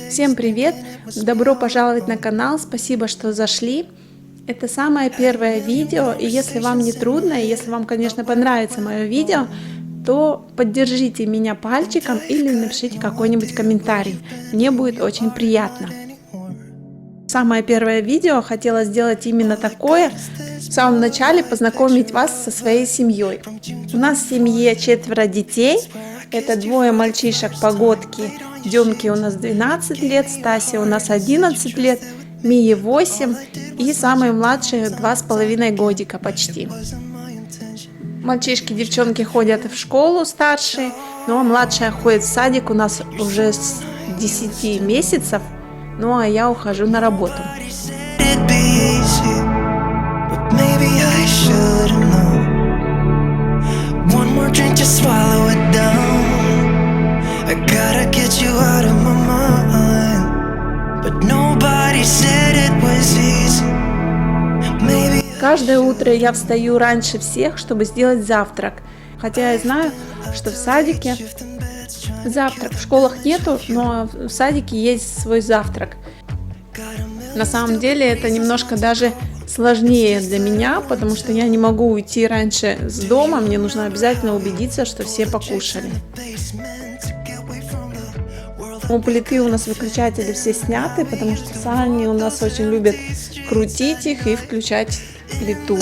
Всем привет! Добро пожаловать на канал, спасибо, что зашли. Это самое первое видео, и если вам не трудно, и если вам, конечно, понравится мое видео, то поддержите меня пальчиком или напишите какой-нибудь комментарий. Мне будет очень приятно. Самое первое видео хотела сделать именно такое. В самом начале познакомить вас со своей семьей. У нас в семье 4 детей. Это 2 мальчишек-погодки. Демке у нас 12 лет, Стасе у нас 11 лет, Мие 8 и самые младшие 2,5 годика почти. Мальчишки, девчонки ходят в школу старшие, но младшая ходит в садик у нас уже с 10 месяцев, ну а я ухожу на работу. Каждое утро я встаю раньше всех, чтобы сделать завтрак. Хотя я знаю, что в садике завтрак, в школах нету, но в садике есть свой завтрак. На самом деле это немножко даже сложнее для меня, потому что я не могу уйти раньше с дома, мне нужно обязательно убедиться, что все покушали. У плиты у нас выключатели все сняты, потому что Сани у нас очень любят крутить их и включать плиту.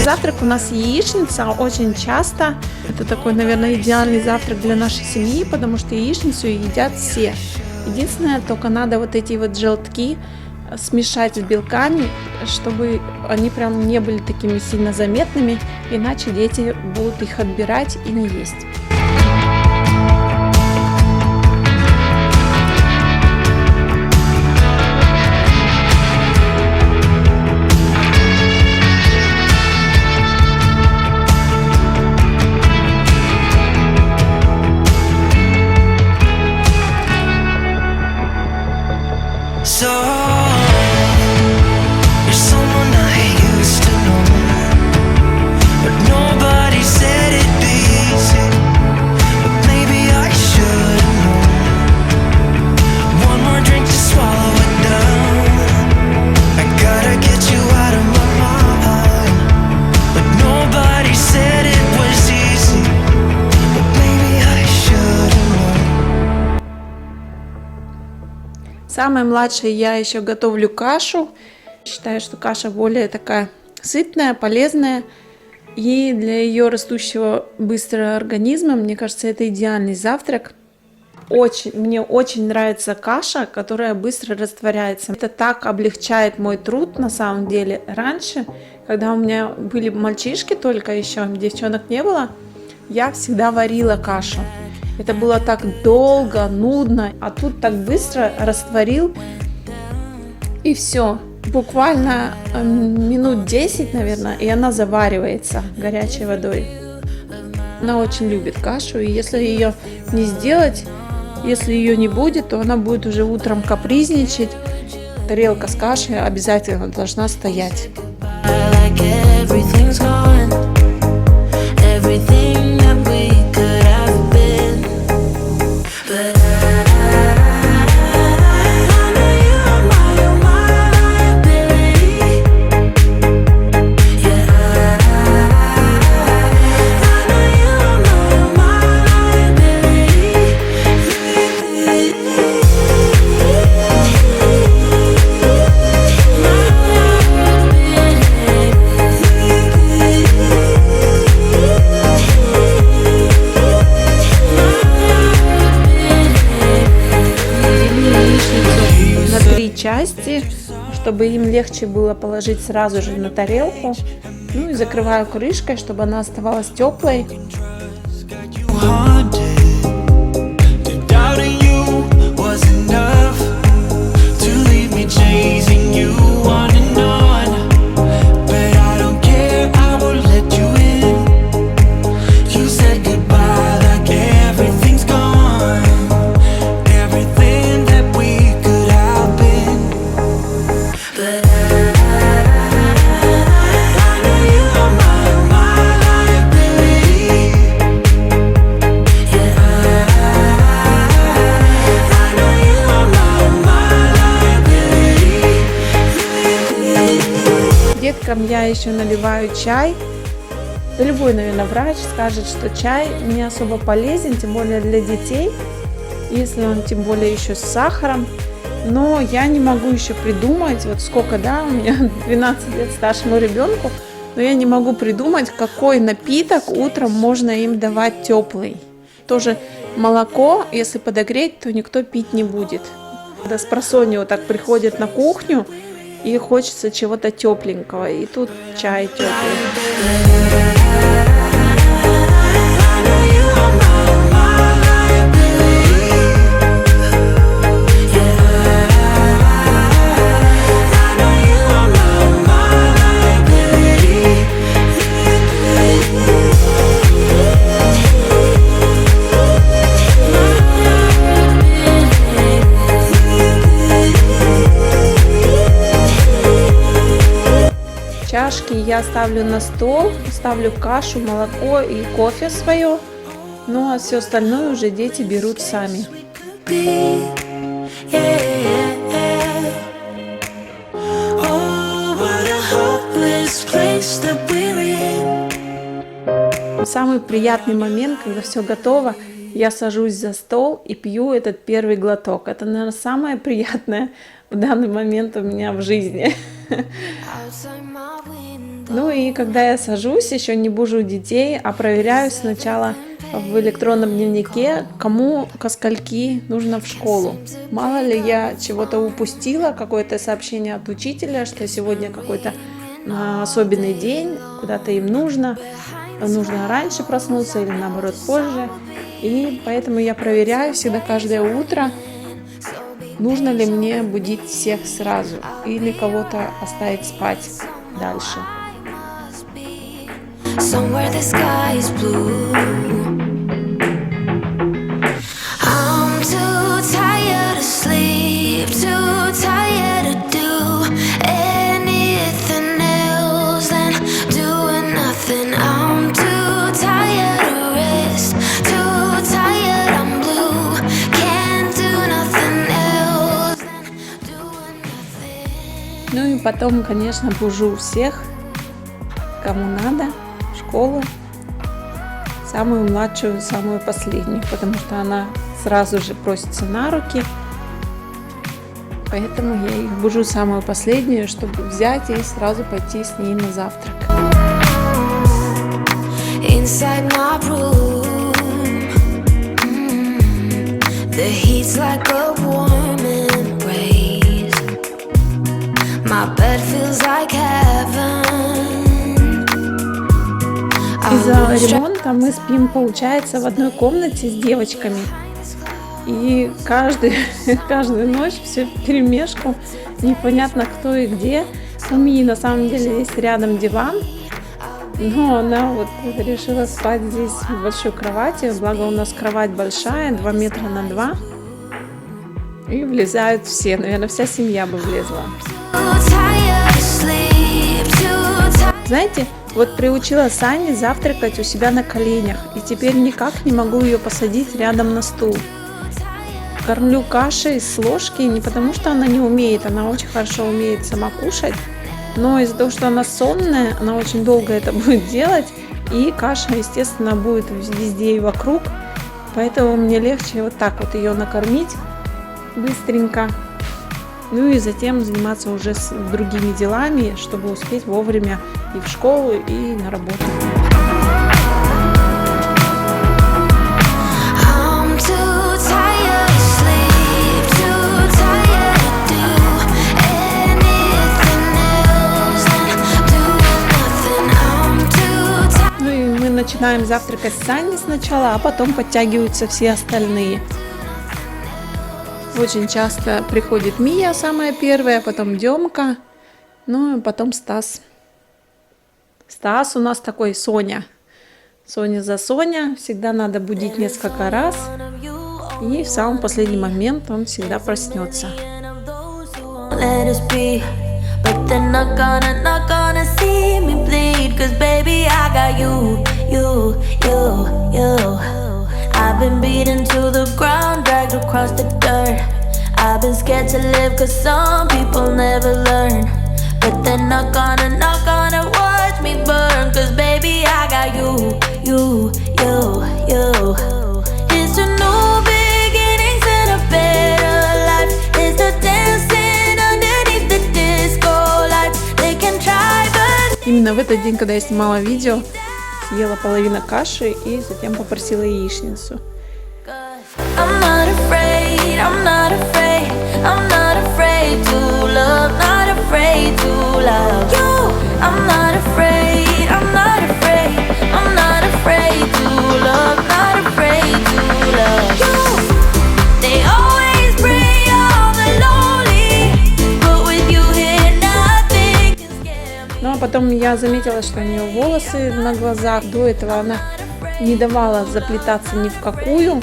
Завтрак у нас яичница очень часто. Это такой, наверное, идеальный завтрак для нашей семьи, потому что яичницу едят все. Единственное, только надо вот эти вот желтки смешать с белками, чтобы они прям не были такими сильно заметными, иначе дети будут их отбирать и не есть. Самой младшей я еще готовлю кашу. Считаю, что каша более такая сытная, полезная. И для ее растущего быстро организма, мне кажется, это идеальный завтрак. Мне очень нравится каша, которая быстро растворяется. Это так облегчает мой труд на самом деле. Раньше, когда у меня были мальчишки только еще, девчонок не было, я всегда варила кашу. Это было так долго, нудно, а тут так быстро растворил, и все. Буквально минут 10, наверное, и она заваривается горячей водой. Она очень любит кашу, и если ее не сделать, если ее не будет, то она будет уже утром капризничать. Тарелка с кашей обязательно должна стоять. Части, чтобы им легче было положить сразу же на тарелку. Ну и закрываю крышкой, чтобы она оставалась теплой. haunted. The doubting you was enough to leave me chasing you on and on. But I don't care, I will let you in. You said goodbye like everything's gone. Everything that we could have been. But I know you are my liability. Yeah, I know you are my liability. Деткам я еще наливаю чай. Да любой, наверное, врач скажет, что чай не особо полезен, тем более для детей, если он тем более еще с сахаром. Но я не могу еще придумать, вот сколько, да, у меня 12 лет старшему ребенку, но я не могу придумать, какой напиток утром можно им давать теплый. Тоже молоко, если подогреть, то никто пить не будет. Когда спросонья вот так приходят на кухню, и хочется чего-то тепленького, и тут чай теплый. Чашки я ставлю на стол, ставлю кашу, молоко и кофе свое. Ну а все остальное уже дети берут сами. Самый приятный момент, когда все готово, я сажусь за стол и пью этот первый глоток. Это, наверное, самое приятное в данный момент у меня в жизни. Ну и когда я сажусь, еще не бужу детей, а проверяю сначала в электронном дневнике, кому ко скольки нужно в школу. Мало ли я чего-то упустила, какое-то сообщение от учителя, что сегодня какой-то особенный день, куда-то им нужно раньше проснуться или наоборот позже. И поэтому я проверяю всегда каждое утро, нужно ли мне будить всех сразу или кого-то оставить спать дальше. Somewhere the sky is blue. I'm too tired to sleep, too tired to do anything else than doing nothing. I'm too tired to rest, too tired, I'm blue. Can't do nothing else than doing nothing. Ну и потом, конечно, бужу всех, кому надо, школу, самую младшую, самую последнюю, потому что она сразу же просится на руки, поэтому я их бужу самую последнюю, чтобы взять и сразу пойти с ней на завтрак. Inside my room, the heat's like a warm embrace. My bed feels like heaven. Из-за ремонта мы спим, получается, в одной комнате с девочками. И каждую ночь все вперемешку, непонятно кто и где. У Мии на самом деле есть рядом диван, но она вот решила спать здесь в большой кровати. Благо у нас кровать большая, 2 метра на 2. И влезают все, наверное, вся семья бы влезла. Знаете, вот приучила Сани завтракать у себя на коленях, и теперь никак не могу ее посадить рядом на стул. Кормлю кашей с ложки не потому, что она не умеет, она очень хорошо умеет сама кушать, но из-за того, что она сонная, она очень долго это будет делать, и каша, естественно, будет везде и вокруг, поэтому мне легче вот так вот ее накормить быстренько. Ну и затем заниматься уже с другими делами, чтобы успеть вовремя и в школу, и на работу. начинаем завтракать с Саней сначала, а потом подтягиваются все остальные. Очень часто приходит Мия, самая первая, потом Демка, ну и потом Стас. Стас у нас такой Соня. Соня за Соня, всегда надо будить несколько раз. И в самый последний момент он всегда проснется. But they're not gonna see me bleed. Cause baby I got you. I've been beaten to the ground, dragged across the dirt. I've been scared to live cause some people never learn. But they're not gonna watch me burn. Cause baby I got you. It's a new beginnings and a better life. It's the dancing underneath the disco light. They can try but... Именно в этот день, когда я снимала видео, съела половину каши и затем попросила яичницу. I'm not afraid, I'm not afraid, I'm not afraid to love, not afraid to love you. I'm not afraid, I'm not afraid, I'm not afraid to love, not afraid to love you. They always bring all the lonely, but with you here nothing can scare me. Ну а потом я заметила, что у нее волосы на глазах. До этого она не давала заплетаться ни в какую.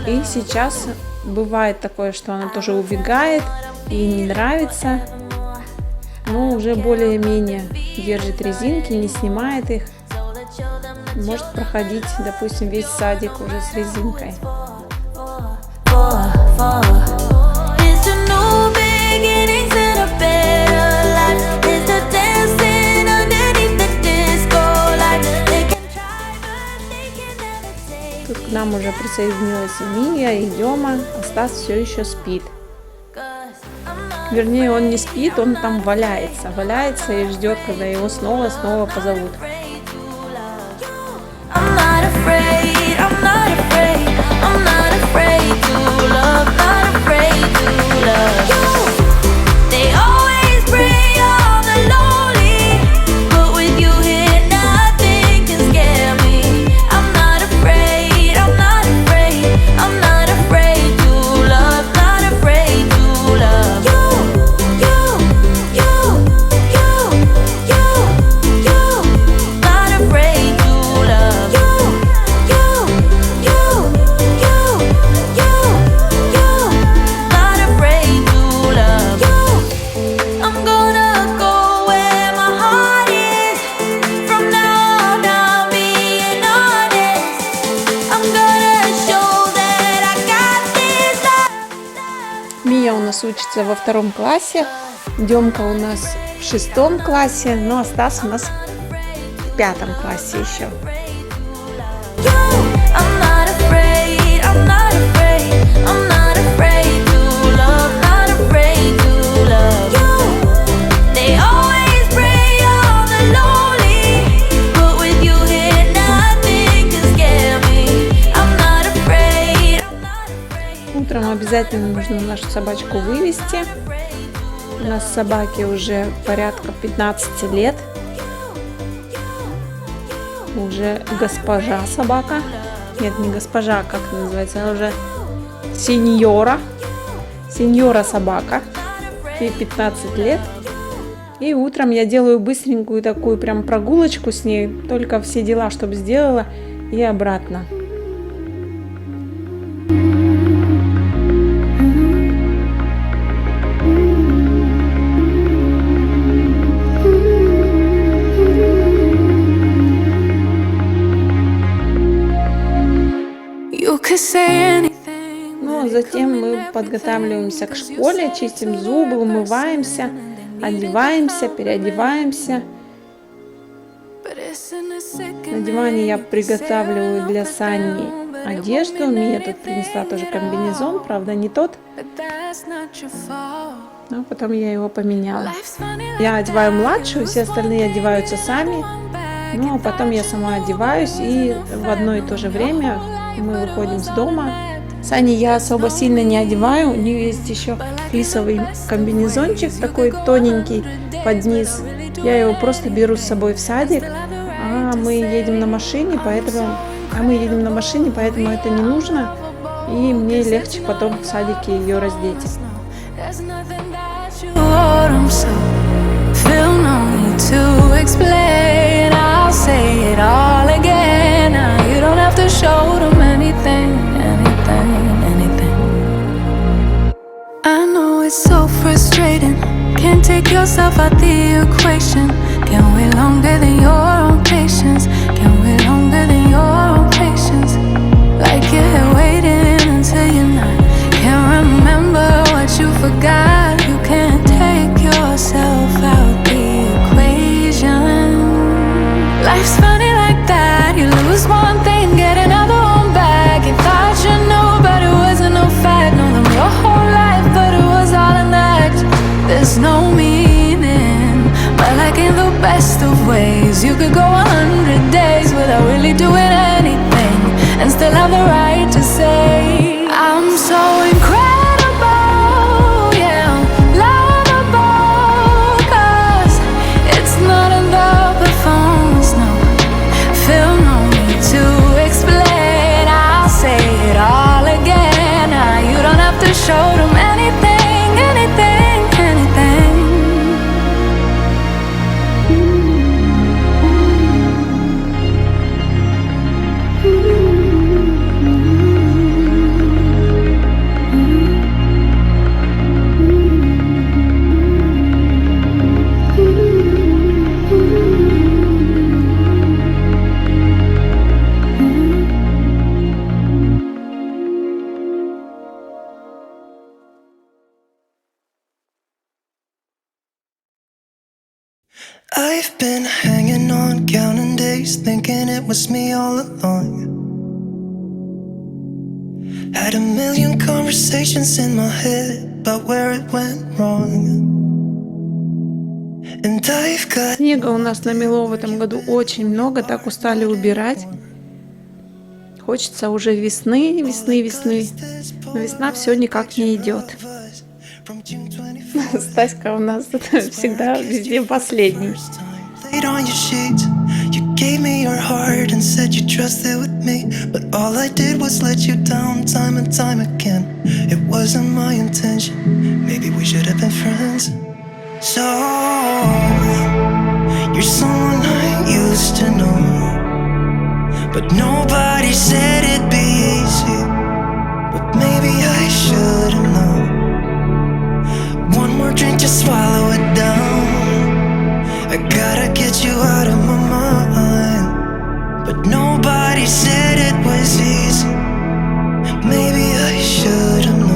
И сейчас бывает такое, что она тоже убегает и не нравится. Но уже более-менее держит резинки, не снимает их. Может проходить, допустим, весь садик уже с резинкой. It's a new beginnings and a better life. It's the dancing underneath the disco light. They can try but they can never take. Тут к нам уже присоединилась и Мия, и Дема, а Стас все еще спит. Вернее, он не спит, он там валяется и ждет, когда его снова позовут. I'm not afraid, I'm not afraid, I'm not afraid to love, not afraid to love you. They always bring all the lonely, but with you here nothing can scare me. I'm not afraid, I'm not afraid, I'm not afraid to love, not afraid to love you. Not afraid to love you. Not afraid to love you. I'm gonna go where my heart is. From now on I'm being honest. I'm gonna show that I got this love. Мия у нас учится во 2 классе, Демка у нас в 6 классе, ну а Стас у нас в 5 классе еще. I'm not afraid, I'm not afraid, I'm not afraid to love, not afraid to love you. They always bring all the lonely, but with you here nothing can scare me. I'm not afraid, I'm not afraid. Утром обязательно нужно нашу собачку вывести. У нас собаке уже порядка 15 лет. Уже госпожа собака. Нет, не госпожа, как это называется, она уже сеньора. Сеньора собака. Ей 15 лет. И утром я делаю быстренькую такую прям прогулочку с ней. Только все дела, чтобы сделала, и обратно. Ну, а затем мы подготавливаемся к школе, чистим зубы, умываемся, одеваемся, переодеваемся. На диване я приготавливаю для Сани одежду. Мия тут принесла тоже комбинезон, правда не тот. Но потом я его поменяла. Я одеваю младшую, все остальные одеваются сами. Ну, а потом я сама одеваюсь, и в одно и то же время мы выходим с дома. Сани я особо сильно не одеваю, у нее есть еще флисовый комбинезончик такой тоненький под низ. Я его просто беру с собой в садик, а мы едем на машине, поэтому это не нужно, и мне легче потом в садике ее раздеть. There's nothing that you wouldn't so feel no need to explain. I'll say it all again. Now you don't have to show them anything. I know it's so frustrating. Can't take yourself out the equation. Can't wait longer than your own patience. Can't wait longer than your own patience. Like you're here waiting until you're not. Can't remember what you forgot. You can't take yourself out the equation. Life's funny like that. You lose one thing, get another one back. You thought you knew, but it wasn't no fact. Know them your whole life, but it was all an act. There's no meaning, but like in the best of ways, you could go 100 days without really doing anything, and still have the right to say I'm so incredible, yeah, lovable. 'Cause it's not in the performance, no. Feel no need to explain. I'll say it all again. Now you don't have to show them anything, anything, anything. I've been hanging on, counting days, thinking it was me all along. Had a million conversations in my head about where it went wrong. And I've got Снега у нас намело в этом году очень много, так устали убирать. Хочется уже весны. Но весна все никак не идет. from June 24th. Стаська у нас всегда везде последний. Laid on your sheets, you gave me your heart and said you trusted with me, but all I did was let you down time and time again. It wasn't my intention. Maybe we should have been friends. So you're someone I used to know, but nobody said it'd be easy. But maybe I should have known. One more drink, just swallow it down. I gotta get you out of my mind, but nobody said it was easy. Maybe I should have known.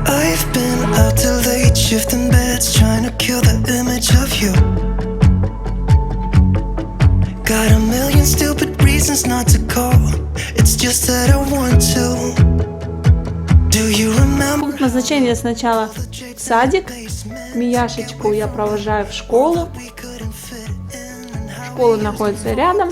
I've been out till late, shifting beds, trying to kill the image of you. Got a million stupid reasons not to call. It's just that I want to. Do you remember? Пункт назначения сначала садик. Мияшечку я провожаю в школу. Школа находится рядом.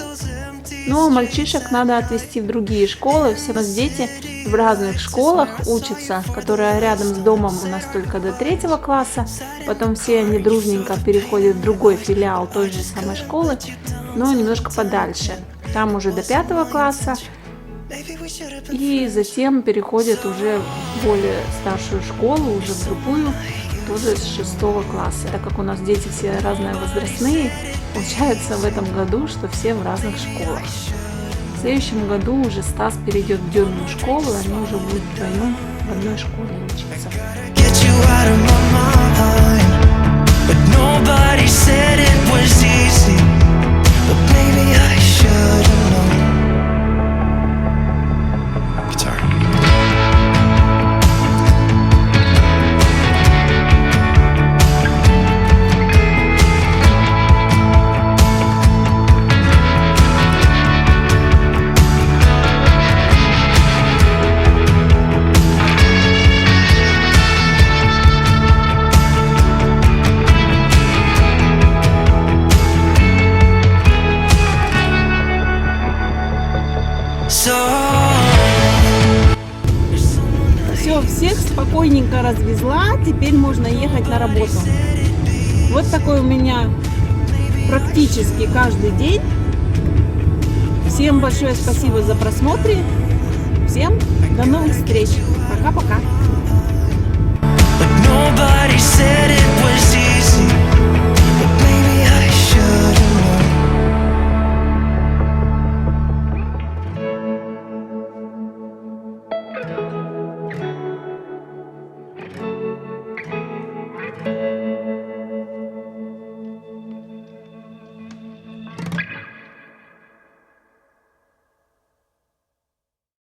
Но мальчишек надо отвезти в другие школы. Все у нас дети в разных школах учатся, которые рядом с домом у нас только до 3 класса. Потом все они дружненько переходят в другой филиал той же самой школы, но немножко подальше. Там уже до 5 класса. И затем переходят уже в более старшую школу, уже в другую, тоже с 6 класса. Так как у нас дети все разные возрастные, получается в этом году, что все в разных школах. В следующем году уже Стас перейдет в дневную школу, и они уже будут вдвоем в одной школе учиться. Get you out of my mind, but nobody said it was easy. But maybe I should have known. Guitar. Все, всех спокойненько развезла, теперь можно ехать на работу. Вот такой у меня практически каждый день. Всем большое спасибо за просмотр. Всем до новых встреч. Пока-пока. Nobody said it was easy.